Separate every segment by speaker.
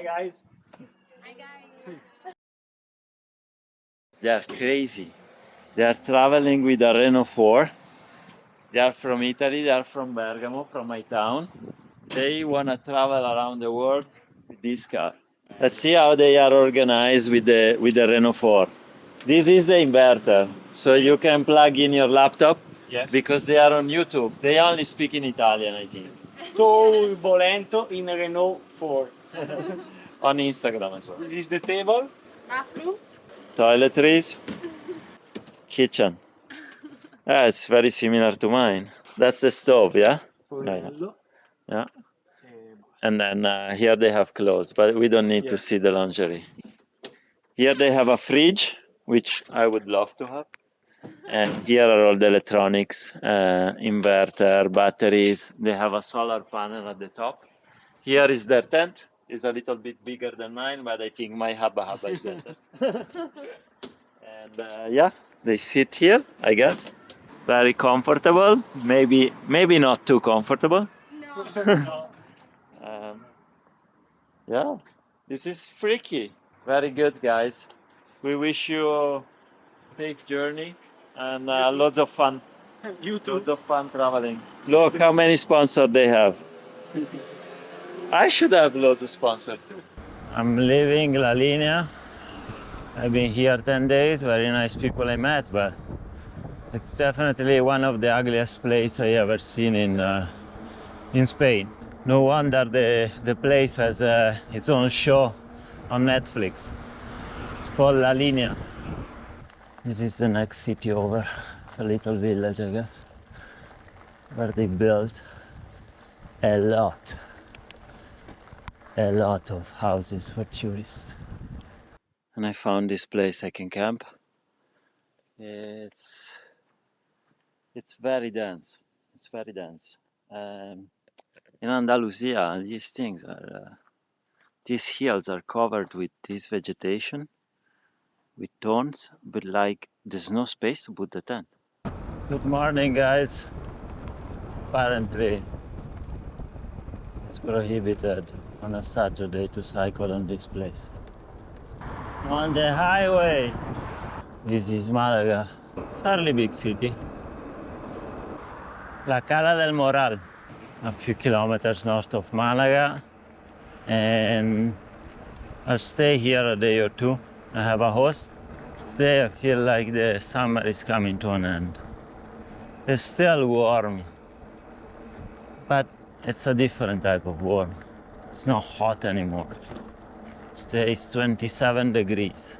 Speaker 1: guys.
Speaker 2: Hi guys.
Speaker 3: They are crazy. They are traveling with a Renault 4. They are from Italy, they are from Bergamo, from my town. They want to travel around the world with this car. Let's see how they are organized with the Renault 4. This is the inverter, so you can plug in your laptop.
Speaker 1: Yes.
Speaker 3: Because they are on YouTube. They only speak in Italian, I think.
Speaker 1: Tu volento in Renault 4.
Speaker 3: On Instagram as well.
Speaker 1: This is the table.
Speaker 2: Bathroom.
Speaker 3: Toiletries, kitchen. It's very similar to mine. That's the stove, yeah?
Speaker 1: Fornello.
Speaker 3: Yeah.
Speaker 1: E basta.
Speaker 3: And then here they have clothes, but we don't need to see the lingerie. Here they have a fridge, which I would love to have. And here are all the electronics, inverter, batteries. They have a solar panel at the top. Here is their tent. It's a little bit bigger than mine, but I think my Habba is better. And yeah, they sit here, I guess. Very comfortable. Maybe not too comfortable.
Speaker 2: No.
Speaker 3: Yeah, this is freaky. Very good, guys. We wish you a safe journey and lots of fun.
Speaker 1: You too.
Speaker 3: Lots of fun traveling. Look how many sponsors they have. I should have lots of sponsors too. I'm leaving La Linea. I've been here 10 days. Very nice people I met, but it's definitely one of the ugliest places I ever seen in Spain. No wonder the place has its own show on Netflix. It's called La Linea. This is the next city over. It's a little village, I guess, where they built a lot of houses for tourists. And I found this place I can camp. It's very dense. It's very dense. In Andalusia, these things are, these hills are covered with this vegetation, with thorns, but like there's no space to put the tent. Good morning, guys. Apparently, it's prohibited on a Saturday to cycle on this place. On the highway. This is Malaga, fairly big city. La Cala del Moral, a few kilometers north of Malaga, and I'll stay here a day or two. I have a host. Today I feel like the summer is coming to an end. It's still warm, but it's a different type of warm. It's not hot anymore. Today it's 27 degrees.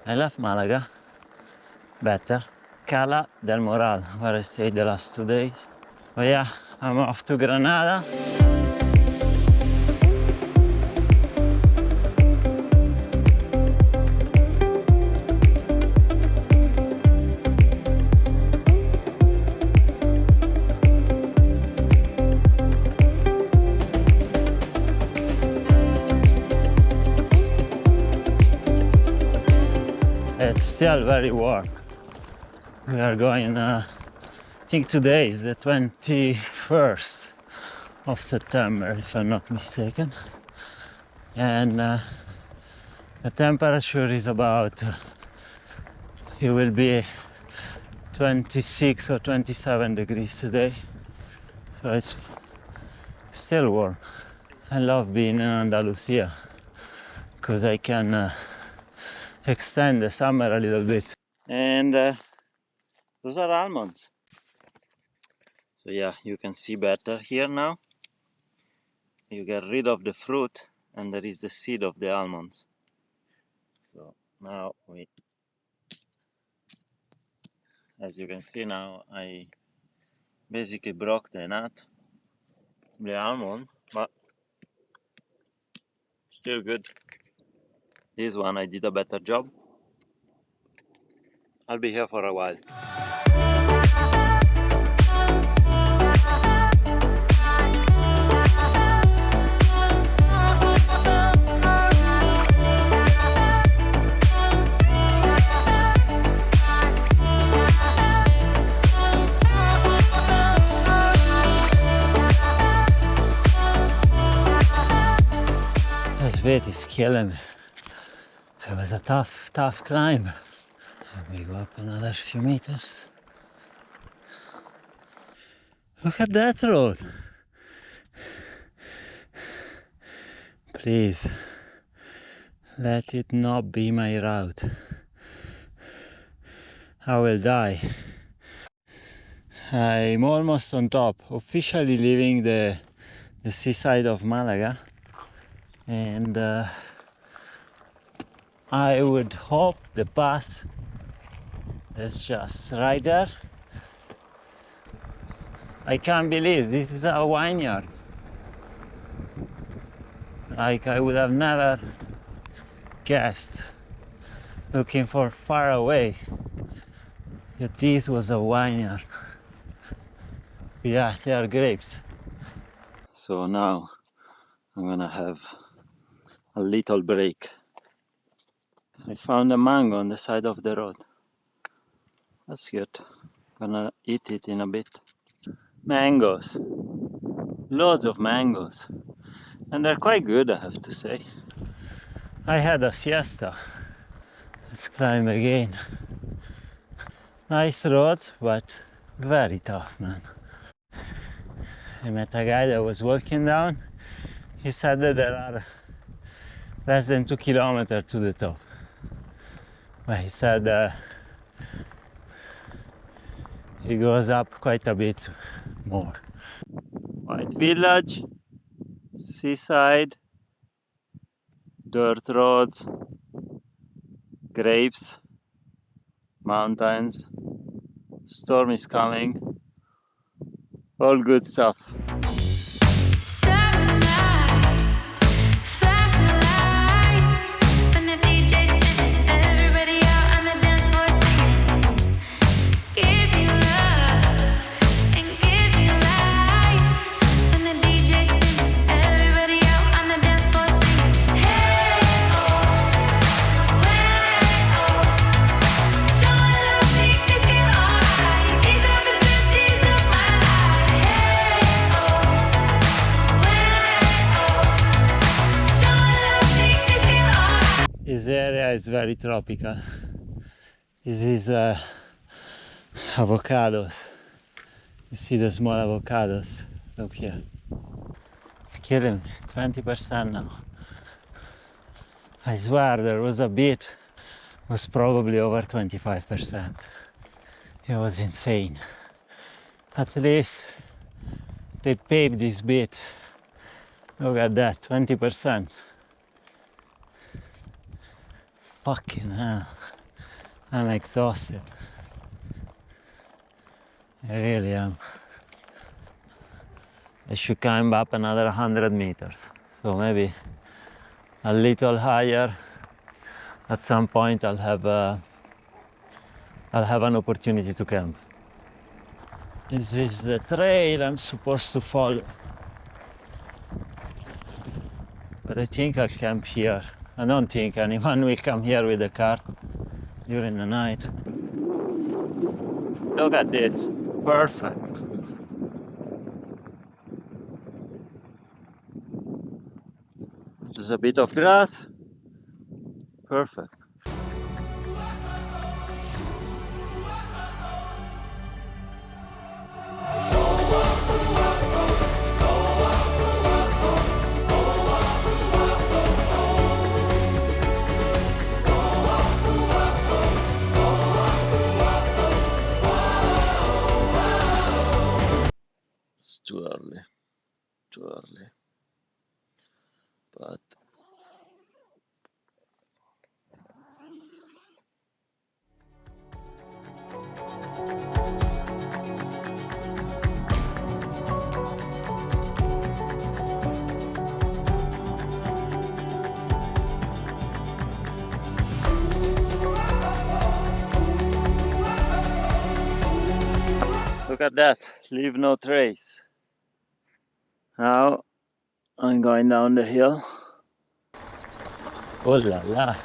Speaker 3: I left Malaga, better. Cala del Moral, where I stayed the last 2 days. But yeah, I'm off to Granada. It's still very warm. We are going, I think today is the 21st of September, if I'm not mistaken. And the temperature is about, it will be 26 or 27 degrees today. So it's still warm. I love being in Andalusia because I can extend the summer a little bit. And those are almonds. So yeah, you can see better here now. You get rid of the fruit and there is the seed of the almonds. So now as you can see now, I basically broke the nut, the almond, but still good. This one I did a better job. I'll be here for a while. weight is killing me. It was a tough climb. And we go up another few meters. Look at that road. Please, let it not be my route. I will die. I'm almost on top, officially leaving the seaside of Malaga, and I would hope the bus is just right there. I can't believe this is a vineyard. Like, I would have never guessed, looking for far away, that this was a vineyard. Yeah, they are grapes. So now I'm gonna have a little break. I found a mango on the side of the road. That's good. Gonna eat it in a bit. Mangoes. Loads of mangoes. And they're quite good, I have to say. I had a siesta. Let's climb again. Nice roads, but very tough, man. I met a guy that was walking down. He said that there are less than 2 kilometers to the top. But he said he goes up quite a bit more. White village, seaside, dirt roads, grapes, mountains, storm is coming, all good stuff.
Speaker 4: Seven nights, flashing lights, when the DJ spinning, everybody out on the dance floor singing. Give me love and give me life. When the DJ spinning, everybody out on the dance floor singing. Hey oh, way oh, summer love makes me feel alright. These are the best days of my life. Hey oh, way oh, summer love makes me feel alright.
Speaker 3: This area is very tropical. This is avocados. You see the small avocados? Look here. It's killing me. 20% now. I swear there was a bit, was probably over 25%. It was insane. At least they paved this bit. Look at that, 20%. Fucking hell. I'm exhausted. I really am. I should climb up another 100 meters. So maybe a little higher. At some point I'll have an opportunity to camp. This is the trail I'm supposed to follow. But I think I'll camp here. I don't think anyone will come here with a car during the night. Look at this. Perfect. There's a bit of grass. Perfect. It's too early. But look at that, leave no trace. Now I'm going down the hill. Oh la la.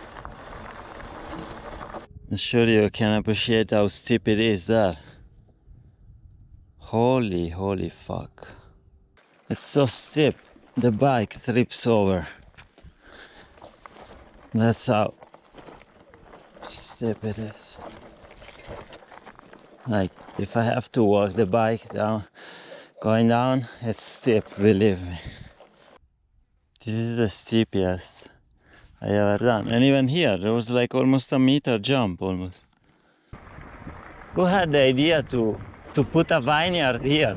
Speaker 3: I'm sure you can appreciate how steep it is there. Holy fuck. It's so steep, the bike trips over. That's how steep it is. Like if I have to walk the bike down, going down, it's steep, believe me. This is the steepest I ever done. And even here, there was like almost a meter jump almost. Who had the idea to put a vineyard here?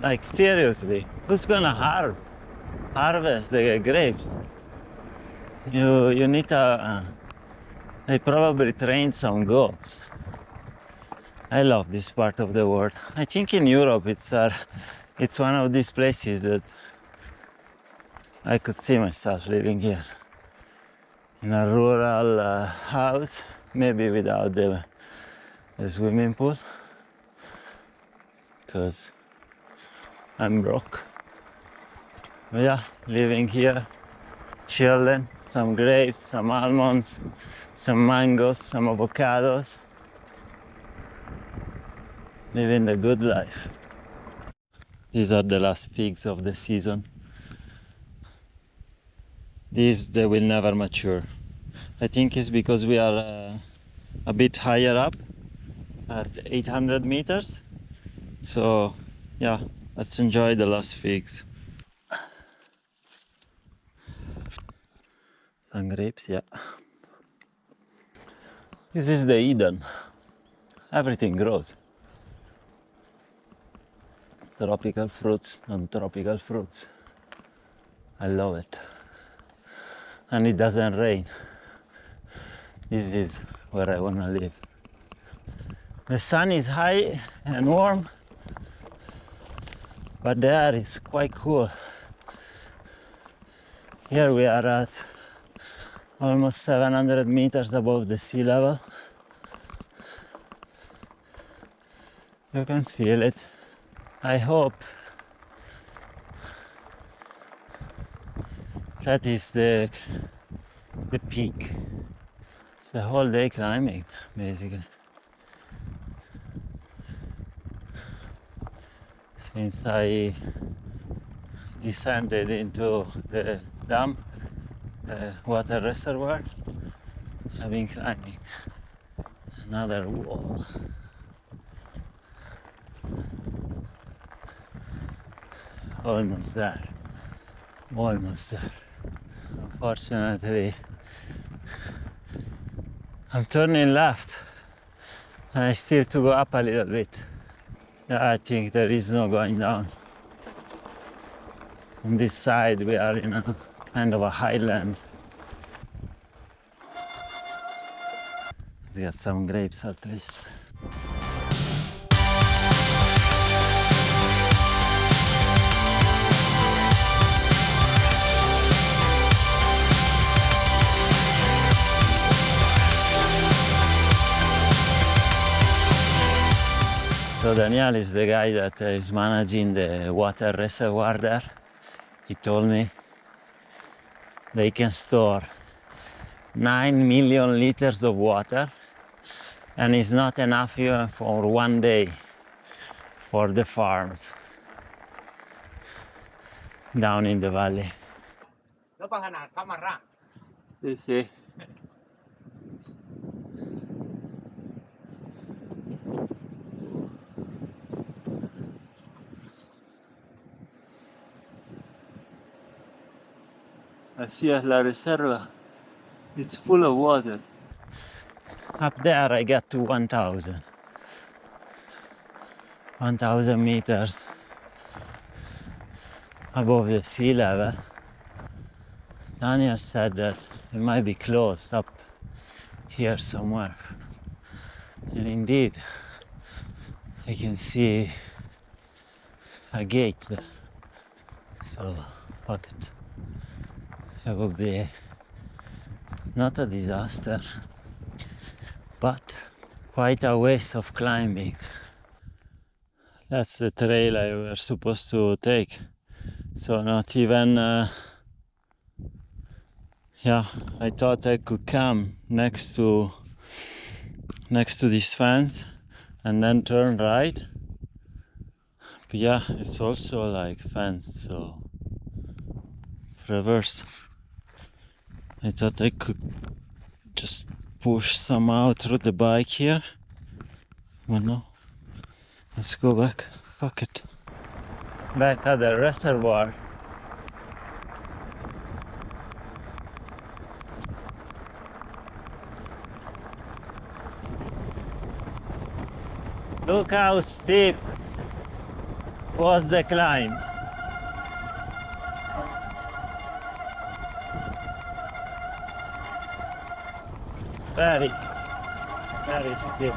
Speaker 3: Like seriously, who's gonna harvest the grapes? You need to, they probably train some goats. I love this part of the world. I think in Europe it's one of these places that I could see myself living here. In a rural house, maybe without the swimming pool, because I'm broke. But yeah, living here, chilling, some grapes, some almonds, some mangoes, some avocados. Living the good life. These are the last figs of the season. These, they will never mature. I think it's because we are a bit higher up at 800 meters. So yeah, let's enjoy the last figs. Some grapes, yeah. This is the Eden. Everything grows. Tropical fruits, non-tropical fruits. I love it. And it doesn't rain. This is where I want to live. The sun is high and warm, but the air is quite cool. Here we are at almost 700 meters above the sea level. You can feel it. I hope that is the peak. It's the whole day climbing, basically. Since I descended into the dam, the water reservoir, I've been climbing another wall. Almost there. Almost there. Unfortunately, I'm turning left and I still have to go up a little bit. Yeah, I think there is no going down. On this side we are in a kind of a highland. Let's get some grapes at least. So Daniel is the guy that is managing the water reservoir there. He told me they can store 9 million liters of water, and it's not enough even for one day for the farms down in the valley. You see? Así es la reserva. It's full of water. Up there I get to 1,000 meters above the sea level. Daniel said that it might be close up here somewhere. And indeed, I can see a gate there. So, fuck it. It would be not a disaster, but quite a waste of climbing. That's the trail I was supposed to take. So not even, yeah, I thought I could come next to this fence and then turn right. But yeah, it's also like fenced, so reverse. I thought I could just push some out through the bike here. But no. Let's go back. Fuck it. Back at the reservoir. Look how steep was the climb. Very, very steep.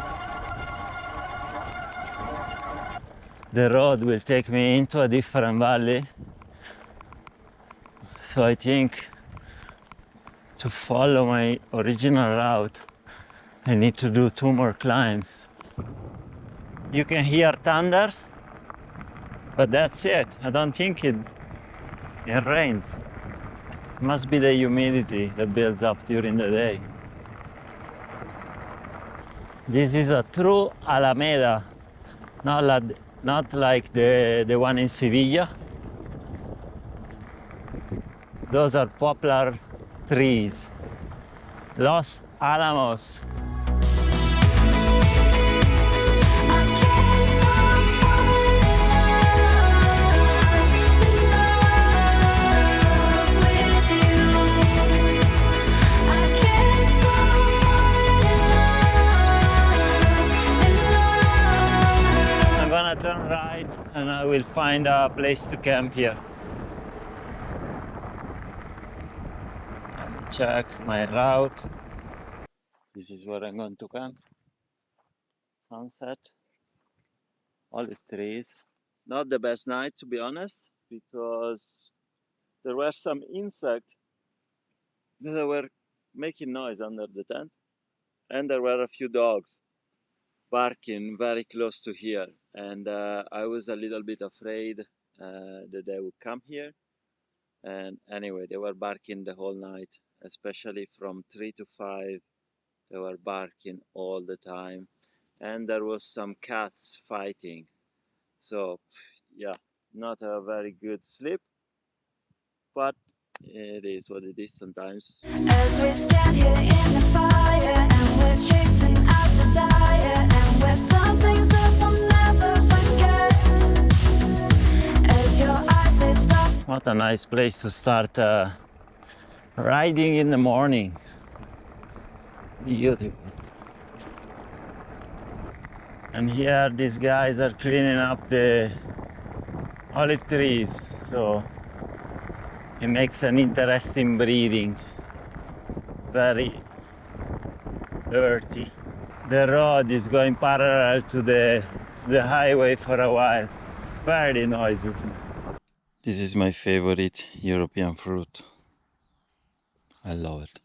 Speaker 3: The road will take me into a different valley. So I think to follow my original route, I need to do 2 more climbs. You can hear thunders, but that's it. I don't think it rains. It must be the humidity that builds up during the day. This is a true Alameda, not like the one in Sevilla. Those are poplar trees. Los Alamos. Turn right and I will find a place to camp here. Let me check my route. This is where I'm going to camp. Sunset, olive trees. Not the best night, to be honest, because there were some insects that were making noise under the tent, and there were a few dogs barking very close to here, and I was a little bit afraid that they would come here. And anyway, they were barking the whole night, especially from 3 to 5. They were barking all the time, and there was some cats fighting. So yeah, not a very good sleep, but it is what it is sometimes.
Speaker 4: As we stand here in the fire and we're chasing our desire, and we've done things that we'll never forget. As your eyes they stop.
Speaker 3: What a nice place to start riding in the morning. Beautiful. And here these guys are cleaning up the olive trees, so it makes an interesting breathing. Very dirty. The road is going parallel to the highway for a while. Very noisy. This is my favorite European fruit. I love it.